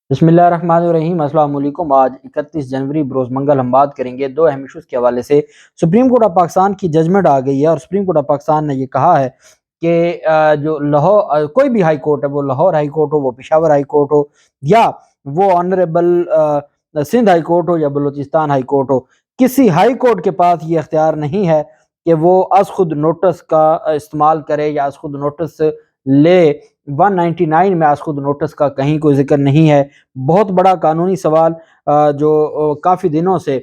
بسم اللہ الرحمن الرحیم۔ السلام علیکم۔ آج 31 جنوری بروز منگل ہم بات کریں گے دو اہم ایشوز کے حوالے سے۔ سپریم کورٹ آف پاکستان کی ججمنٹ آ گئی ہے اور سپریم کورٹ آف پاکستان نے یہ کہا ہے کہ جو لاہور کوئی بھی ہائی کورٹ ہے، وہ لاہور ہائی کورٹ ہو، وہ پشاور ہائی کورٹ ہو، یا وہ آنریبل سندھ ہائی کورٹ ہو یا بلوچستان ہائی کورٹ ہو، کسی ہائی کورٹ کے پاس یہ اختیار نہیں ہے کہ وہ از خود نوٹس کا استعمال کرے یا از خود نوٹس لے۔ 199 میں از خود نوٹس کا کہیں کوئی ذکر نہیں ہے۔ بہت بڑا قانونی سوال جو کافی دنوں سے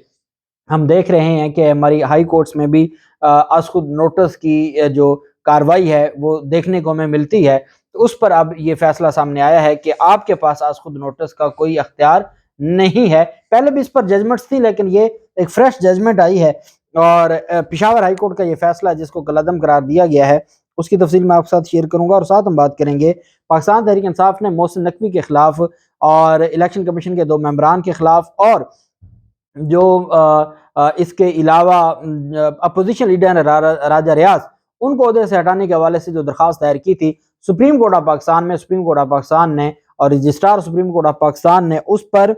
ہم دیکھ رہے ہیں کہ ہماری ہائی کورٹس میں بھی از خود نوٹس کی جو کاروائی ہے وہ دیکھنے کو ہمیں ملتی ہے، تو اس پر اب یہ فیصلہ سامنے آیا ہے کہ آپ کے پاس از خود نوٹس کا کوئی اختیار نہیں ہے۔ پہلے بھی اس پر ججمنٹس تھی، لیکن یہ ایک فریش ججمنٹ آئی ہے اور پشاور ہائی کورٹ کا یہ فیصلہ جس کو کالعدم قرار دیا گیا ہے، اس کی تفصیل میں آپ کے ساتھ شیئر کروں گا، اور ساتھ ہم بات کریں گے پاکستان تحریک انصاف نے محسن نقوی کے خلاف اور الیکشن کمیشن کے 2 ممبران کے خلاف، اور جو اس کے علاوہ اپوزیشن لیڈر راجہ ریاض، ان کو عہدے سے ہٹانے کے حوالے سے جو درخواست دائر کی تھی سپریم کورٹ آف پاکستان میں، سپریم کورٹ آف پاکستان نے اور registrar supreme court of Pakistan نے اس پر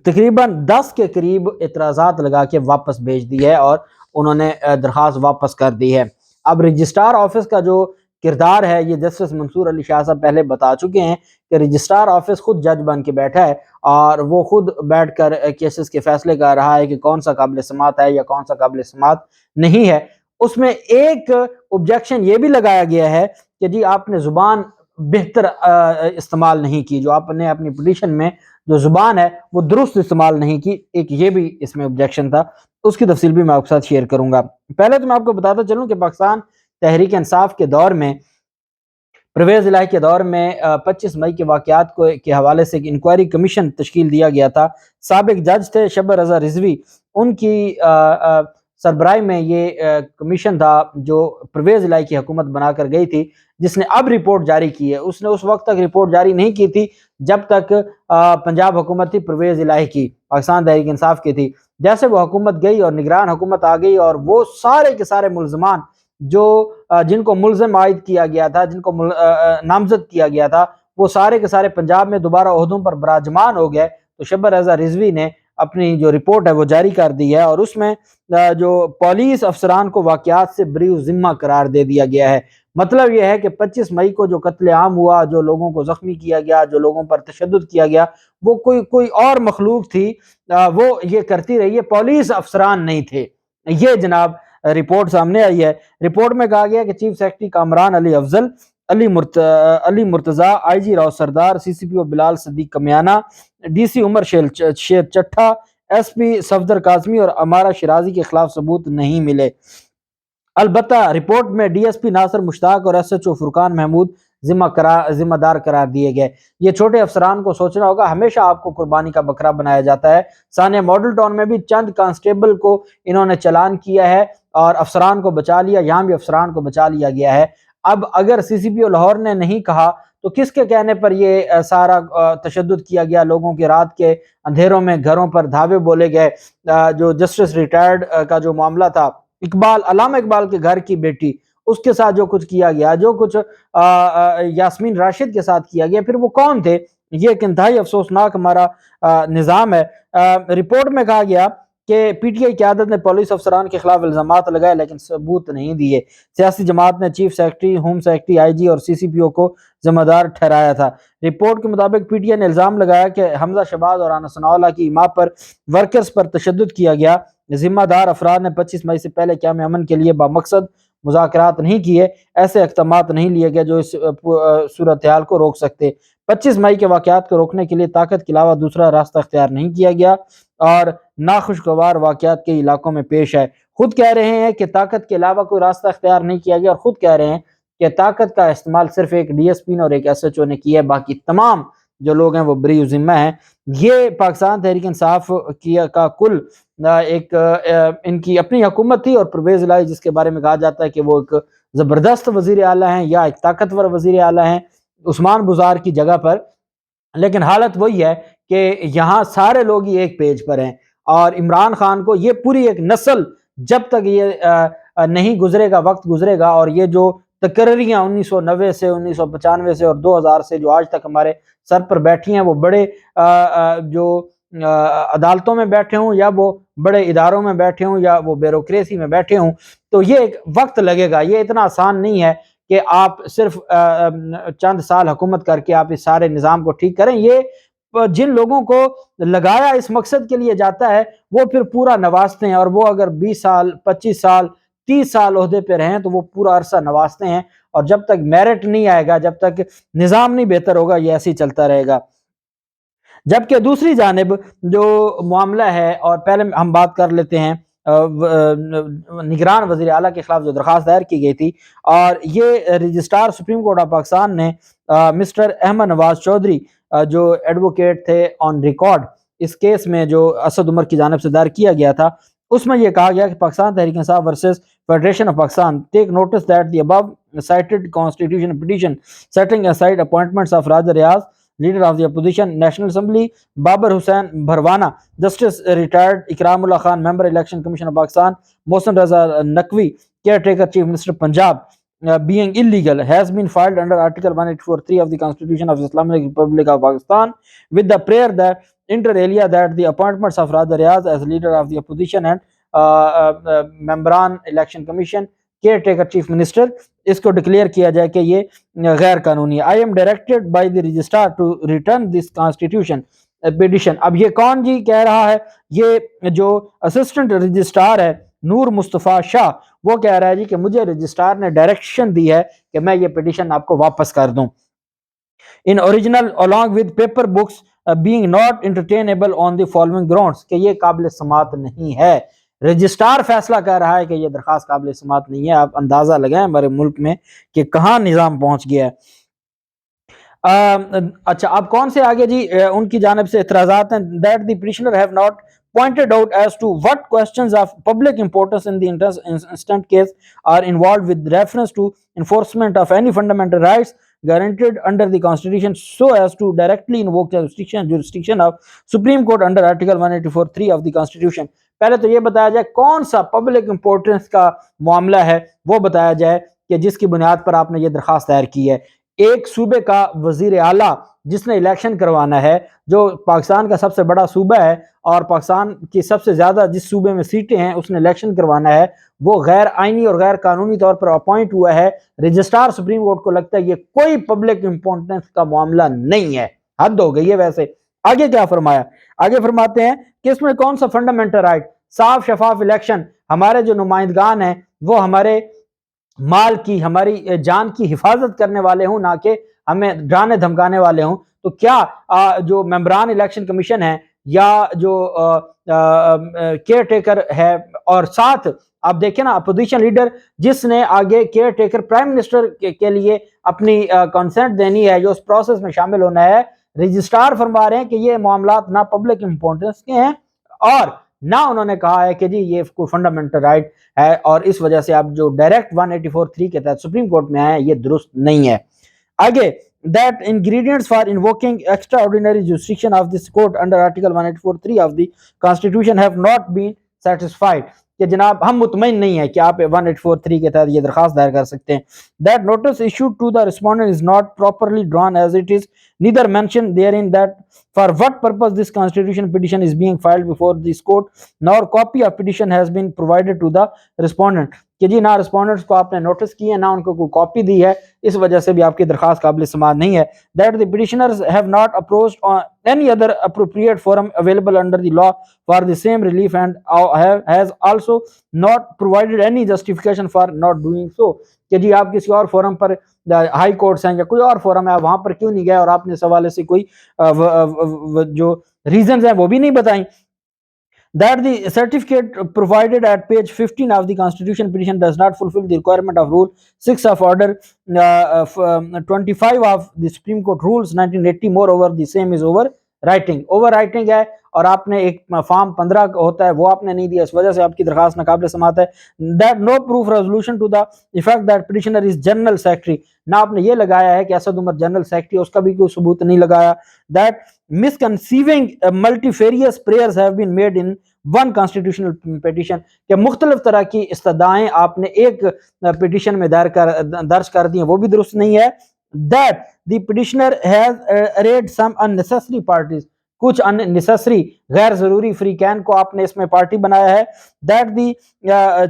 تقریباً 10 کے قریب اعتراضات لگا کے واپس بھیج دی ہے اور انہوں نے درخواست واپس کر دی ہے۔ اب رجسٹرار آفس کا جو کردار ہے، یہ جسٹس منصور علی شاہ صاحب پہلے بتا چکے ہیں کہ رجسٹرار آفس خود جج بن کے بیٹھا ہے اور وہ خود بیٹھ کر کیسز کے فیصلے کر رہا ہے کہ کون سا قابل سماعت ہے یا کون سا قابل سماعت نہیں ہے۔ اس میں ایک اوبجیکشن یہ بھی لگایا گیا ہے کہ جی آپ نے زبان بہتر استعمال نہیں کی، جو آپ نے اپنی پٹیشن میں جو زبان ہے وہ درست استعمال نہیں کی، ایک یہ بھی اس میں اوبجیکشن تھا، اس کی تفصیل بھی میں آپ کے ساتھ شیئر کروں گا۔ پہلے تو میں آپ کو بتاتا چلوں کہ پاکستان تحریک انصاف کے دور میں، پرویز الہی کے دور میں 25 مئی کے واقعات کے حوالے سے ایک انکوائری کمیشن تشکیل دیا گیا تھا۔ سابق جج تھے شبر رضا رضوی، ان کی سربراہی میں یہ کمیشن تھا جو پرویز الہی کی حکومت بنا کر گئی تھی، جس نے اب رپورٹ جاری کی ہے۔ اس نے اس وقت تک رپورٹ جاری نہیں کی تھی جب تک پنجاب حکومت تھی پرویز الہی کی، پاکستان تحریک انصاف کی تھی۔ جیسے وہ حکومت گئی اور نگران حکومت آ گئی، اور وہ سارے کے سارے ملزمان جو جن کو ملزم عائد کیا گیا تھا، جن کو نامزد کیا گیا تھا، وہ سارے کے سارے پنجاب میں دوبارہ عہدوں پر براجمان ہو گئے، تو شبر رضا رضوی نے اپنی جو رپورٹ ہے وہ جاری کر دی ہے، اور اس میں جو پولیس افسران کو واقعات سے بری ذمہ قرار دے دیا گیا ہے۔ مطلب یہ ہے کہ 25 مئی کو جو قتل عام ہوا، جو لوگوں کو زخمی کیا گیا، جو لوگوں پر تشدد کیا گیا، وہ کوئی اور مخلوق تھی، وہ یہ کرتی رہی ہے، پولیس افسران نہیں تھے۔ یہ جناب رپورٹ سامنے آئی ہے۔ رپورٹ میں کہا گیا کہ چیف سیکرٹری کامران علی افضل، علی مرتضیٰ، آئی جی راؤ سردار، سی سی پی او بلال صدیق کمیانہ، ڈی سی عمر شیر چٹھا، ایس پی صفدر کاظمی اور امارہ شرازی کے خلاف ثبوت نہیں ملے۔ البتہ رپورٹ میں ڈی ایس پی ناصر مشتاق اور ایس ایچ او فرقان محمود ذمہ دار قرار دیے گئے۔ یہ چھوٹے افسران کو سوچنا ہوگا، ہمیشہ آپ کو قربانی کا بکرا بنایا جاتا ہے۔ ثانیہ ماڈل ٹاؤن میں بھی چند کانسٹیبل کو انہوں نے چلان کیا ہے اور افسران کو بچا لیا، یہاں بھی افسران کو بچا لیا گیا ہے۔ اب اگر سی سی پی او لاہور نے نہیں کہا تو کس کے کہنے پر یہ سارا تشدد کیا گیا؟ لوگوں کے رات کے اندھیروں میں گھروں پر دھاوے بولے گئے۔ جو جسٹس ریٹائرڈ کا جو معاملہ تھا، علامہ اقبال کے گھر کی بیٹی، اس کے ساتھ جو کچھ کیا گیا، جو کچھ یاسمین راشد کے ساتھ کیا گیا، پھر وہ کون تھے؟ یہ ایک انتہائی افسوسناک ہمارا نظام ہے۔ رپورٹ میں کہا گیا کہ پی ٹی آئی قیادت نے پولیس افسران کے خلاف الزامات لگائے لیکن ثبوت نہیں دیے۔ سیاسی جماعت نے چیف سیکرٹری، ہوم سیکرٹری، آئی جی اور سی سی پی او کو ذمہ دار ٹھہرایا تھا۔ رپورٹ کے مطابق پی ٹی آئی نے الزام لگایا کہ حمزہ شہباز اور انس ثناء اللہ کی ماں پر ورکرز پر تشدد کیا گیا۔ ذمہ دار افراد نے 25 مئی سے پہلے قیام امن کے لیے بامقصد مذاکرات نہیں کیے، ایسے اقدامات نہیں لیے گئے جو اس صورتحال کو روک سکتے۔ 25 مئی کے واقعات کو روکنے کے لیے طاقت کے علاوہ دوسرا راستہ اختیار نہیں کیا گیا اور ناخوشگوار واقعات کئی علاقوں میں پیش ہے۔ خود کہہ رہے ہیں کہ طاقت کے علاوہ کوئی راستہ اختیار نہیں کیا گیا، اور خود کہہ رہے ہیں کہ طاقت کا استعمال صرف ایک ڈی ایس پی نے اور ایک ایس ایچ او نے کیا ہے، باقی تمام جو لوگ ہیں وہ بری ذمہ ہیں۔ یہ پاکستان تحریک انصاف کا کل ایک ان کی اپنی حکومت تھی، اور پرویز الہی جس کے بارے میں کہا جاتا ہے کہ وہ ایک زبردست وزیر اعلیٰ ہیں یا ایک طاقتور وزیر اعلیٰ ہیں عثمان بزار کی جگہ پر، لیکن حالت وہی ہے کہ یہاں سارے لوگ ہی ایک پیج پر ہیں، اور عمران خان کو یہ پوری ایک نسل جب تک یہ نہیں گزرے گا، وقت گزرے گا اور یہ جو تقرریاں 1990 سے 1995 سے اور 2000 سے جو آج تک ہمارے سر پر بیٹھی ہیں، وہ بڑے جو عدالتوں میں بیٹھے ہوں یا وہ بڑے اداروں میں بیٹھے ہوں یا وہ بیوروکریسی میں بیٹھے ہوں، تو یہ ایک وقت لگے گا، یہ اتنا آسان نہیں ہے کہ آپ صرف چند سال حکومت کر کے آپ اس سارے نظام کو ٹھیک کریں۔ یہ جن لوگوں کو لگایا اس مقصد کے لیے جاتا ہے وہ پھر پورا نوازتے ہیں، اور وہ اگر 20 سال 25 سال 30 سال عہدے پہ رہیں تو وہ پورا عرصہ نوازتے ہیں، اور جب تک میرٹ نہیں آئے گا، جب تک نظام نہیں بہتر ہوگا، یہ ایسے ہی چلتا رہے گا۔ جبکہ دوسری جانب جو معاملہ ہے، اور پہلے ہم بات کر لیتے ہیں نگران وزیر اعلیٰ کے خلاف جو درخواست دائر کی گئی تھی، اور یہ registrar supreme court of Pakistan نے مسٹر احمد نواز چودھری جو ایڈوکیٹ تھے آن ریکارڈ اس کیس میں جو اسد عمر کی جانب سے دائر کیا گیا تھا، اس میں یہ کہا گیا کہ Pakistan Tehreek Insaf versus federation of Pakistan take notice that the above cited constitution petition setting aside appointments of Raja Riaz, leader of the opposition National Assembly, Babar Hussain Bharwana, Justice retired Ikramullah Khan, member Election Commission of Pakistan, Mohsen Raza Naqvi, caretaker Chief Minister Punjab, being illegal, has been filed under Article 184(3) of the Constitution of the Islamic Republic of Pakistan, with the prayer that inter alia that the appointments of Raja Riaz as leader of the opposition and Membran Election Commission, caretaker Chief Minister, اس کو declare کیا جائے کہ یہ غیر قانونی ہے۔ I am directed by the registrar to return this constitution petition۔ اب یہ کون جی کہہ رہا ہے؟ یہ جو اسسٹنٹ رجسٹرار ہے نور مصطفیٰ شاہ، وہ کہہ رہا ہے جی کہ مجھے رجسٹرار نے ڈائریکشن دی ہے کہ میں یہ پیٹیشن آپ کو واپس کر دوں۔ in original along with paper books being not entertainable on the following grounds، کہ یہ قابل سماعت نہیں ہے۔ رجسٹرار فیصلہ کر رہا ہے کہ یہ درخواست قابل سماعت نہیں ہے۔ آپ اندازہ لگائیں ہمارے ملک میں کہ کہاں نظام پہنچ گیا ہے۔ اچھا، اب کون سے آگے جی ان کی جانب سے اعتراضات ہیں؟ that the petitioner have not pointed out as to what questions of public importance in the instant case are involved with reference to enforcement of any fundamental rights guaranteed under the Constitution so as to directly invoke the jurisdiction of Supreme Court under Article 184(3) of the Constitution۔ پہلے تو یہ بتایا جائے کون سا public importance کا معاملہ ہے، وہ بتایا جائے کہ جس کی بنیاد پر آپ نے یہ درخواست دائر کی ہے۔ ایک صوبے کا وزیر اعلیٰ جس نے الیکشن کروانا ہے، جو پاکستان کا سب سے بڑا صوبہ ہے اور پاکستان کی سب سے زیادہ جس صوبے میں سیٹیں ہیں، اس نے الیکشن کروانا ہے، وہ غیر آئینی اور غیر قانونی طور پر اپوائنٹ ہوا ہے۔ رجسٹرار سپریم کورٹ کو لگتا ہے یہ کوئی پبلک امپورٹنس کا معاملہ نہیں ہے، حد ہو گئی ہے۔ ویسے آگے کیا فرمایا؟ آگے فرماتے ہیں کہ اس میں کون سا فنڈامنٹل رائٹ، صاف شفاف الیکشن، ہمارے جو نمائندگان ہیں وہ ہمارے مال کی، ہماری جان کی حفاظت کرنے والے ہوں، نہ کہ ہمیں ڈرانے دھمکانے والے ہوں۔ تو کیا جو ممبران الیکشن کمیشن ہے یا جو کیئر ٹیکر ہے، اور ساتھ آپ دیکھیں نا اپوزیشن لیڈر جس نے آگے کیئر ٹیکر پرائم منسٹر کے لیے اپنی کنسنٹ دینی ہے، جو اس پروسیس میں شامل ہونا ہے، رجسٹرار فرما رہے ہیں کہ یہ معاملات نہ پبلک امپورٹنس کے ہیں اور نہ انہوں نے کہا ہے کہ جی یہ کوئی فنڈامنٹل رائٹ ہے، اور اس وجہ سے آپ جو ڈائریکٹ 184(3) کے تحت سپریم کورٹ میں آئے ہیں یہ درست نہیں ہے۔ آگے that ingredients for invoking extraordinary jurisdiction of this court under Article 184(3) of the Constitution have not been satisfied، کہ جناب ہم مطمئن نہیں ہیں کہ آپ 184(3) کے تحت یہ درخواست دائر کر سکتے ہیں۔ That notice issued to the respondent is not properly drawn as it is neither mentioned therein that for what purpose this constitution petition is being filed before this court, nor copy of petition has been provided to the respondent، کہ جی نہ respondents کو آپ نے notice کی ہے، نہ ان کو کوئی کاپی دی ہے، اس وجہ سے بھی آپ کی درخواست قابل سماعت نہیں ہے۔ That the petitioners have not approached on any other appropriate forum available under the law for the same relief and has also not provided any justification for not doing so، کہ جی آپ کسی اور فورم پر، high courts ہیں یا کوئی اور forum ہے، وہاں پر کیوں نہیں گئے، اور آپ نے اس حوالے سے کوئی جو ریزنز ہیں وہ بھی نہیں بتائیں۔ That the certificate provided at page 15 of the Constitution petition does not fulfill the requirement of Rule 6 of Order 25 of the Supreme Court Rules 1980. Moreover, the same is overwriting ہے، اور آپ نے ایک فارم 15 ہوتا ہے وہ آپ نے نہیں دیا، اس وجہ سے آپ کی درخواست ناقابل سماعت ہے۔ That no proof resolution to the effect that petitioner is general secretary، نہ آپ نے یہ لگایا ہے کہ اسد عمر جنرل سیکرٹری، اس کا بھی کوئی ثبوت نہیں لگایا۔ That misconceiving multifarious prayers have been made in one constitutional petition کہ مختلف طرح کی استدعائیں آپ نے ایک پٹیشن میں درج کر دی ہیں، وہ بھی درست نہیں ہے. that the petitioner has arrayed some unnecessary parties، کچھ unnecessary غیر ضروری فریقین کو آپ نے اس میں پارٹی بنایا ہے. that the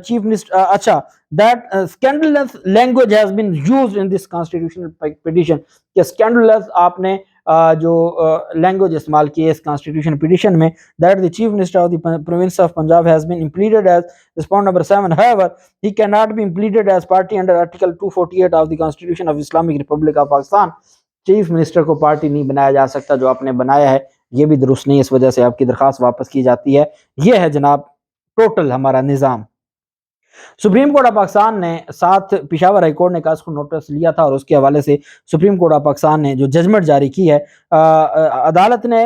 chief minister اچھا that scandalous language has been used in this constitutional petition کہ scandalous آپ نے جو لینگویج استعمال کی ہے اس constitution petition میں. that the chief minister of the province of Punjab has been impleaded as respondent number 7. however he cannot be impleaded as party under article 248 of the constitution of Islamic Republic of Pakistan. Chief minister کو party نہیں بنایا جا سکتا، جو آپ نے بنایا ہے یہ بھی درست نہیں، اس وجہ سے آپ کی درخواست واپس کی جاتی ہے. یہ ہے جناب ٹوٹل ہمارا نظام. سپریم کورٹ آف پاکستان نے ساتھ پشاور ہائی کورٹ نے کاس کو نوٹس لیا تھا، اور اس کے حوالے سے سپریم کورٹ آف پاکستان نے جو ججمنٹ جاری کی ہے، عدالت نے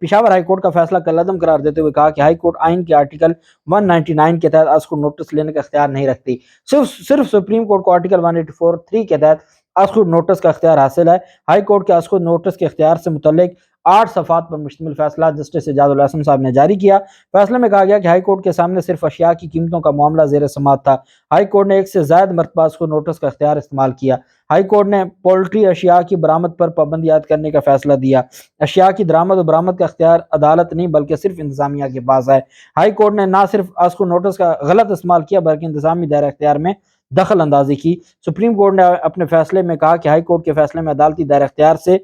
پشاور ہائی کورٹ کا فیصلہ کالعدم قرار دیتے ہوئے کہا کہ ہائی کورٹ آئین کے آرٹیکل 199 کے تحت آس کو نوٹس لینے کا اختیار نہیں رکھتی. صرف سپریم کورٹ کو آرٹیکل 184(3) کے تحت آس کو نوٹس کا اختیار حاصل ہے. ہائی کورٹ کے آس کو نوٹس کے اختیار سے متعلق 8 صفحات پر مشتمل فیصلہ جسٹس اعجاز الحسن صاحب نے جاری کیا. فیصلے میں کہا گیا کہ ہائی کورٹ کے سامنے صرف اشیاء کی قیمتوں کا معاملہ زیر سماعت تھا. ہائی کورٹ نے ایک سے زائد مرتبہ اس کو نوٹس کا اختیار استعمال کیا. ہائی کورٹ نے پولٹری اشیاء کی برآمد پر پابندی عائد کرنے کا فیصلہ دیا. اشیاء کی درآمد و برآمد کا اختیار عدالت نہیں بلکہ صرف انتظامیہ کے پاس ہے. ہائی کورٹ نے نہ صرف اس کو نوٹس کا غلط استعمال کیا بلکہ انتظامی دائرہ اختیار میں دخل اندازی کی. سپریم کورٹ نے اپنے فیصلے میں کہا کہ ہائی کورٹ کے فیصلے میں عدالتی دائرہ اختیار سے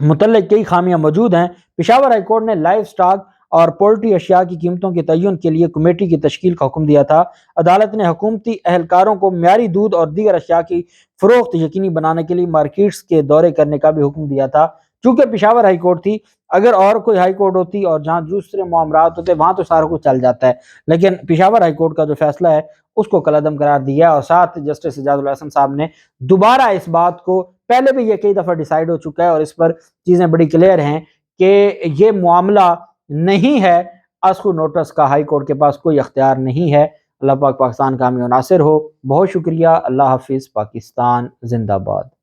متعلق کئی خامیاں موجود ہیں. پشاور ہائی کورٹ نے لائف سٹاک اور پولٹری اشیاء کی قیمتوں کے تعین کے لیے کمیٹی کی تشکیل کا حکم دیا تھا. عدالت نے حکومتی اہلکاروں کو معیاری دودھ اور دیگر اشیاء کی فروخت یقینی بنانے کے لیے مارکیٹس کے دورے کرنے کا بھی حکم دیا تھا. چونکہ پشاور ہائی کورٹ تھی، اگر اور کوئی ہائی کورٹ ہوتی اور جہاں دوسرے معاملات ہوتے وہاں تو سارا کچھ چل جاتا ہے، لیکن پشاور ہائی کورٹ کا جو فیصلہ ہے اس کو کالعدم قرار دیا. اور ساتھ جسٹس اعجاز الحسن صاحب نے دوبارہ اس بات کو، پہلے بھی یہ کئی دفعہ ڈیسائیڈ ہو چکا ہے اور اس پر چیزیں بڑی کلیئر ہیں کہ یہ معاملہ نہیں ہے اسکو نوٹس کا، ہائی کورٹ کے پاس کوئی اختیار نہیں ہے. اللہ پاک پاکستان کا حامی و ناصر ہو. بہت شکریہ. اللہ حافظ. پاکستان زندہ باد.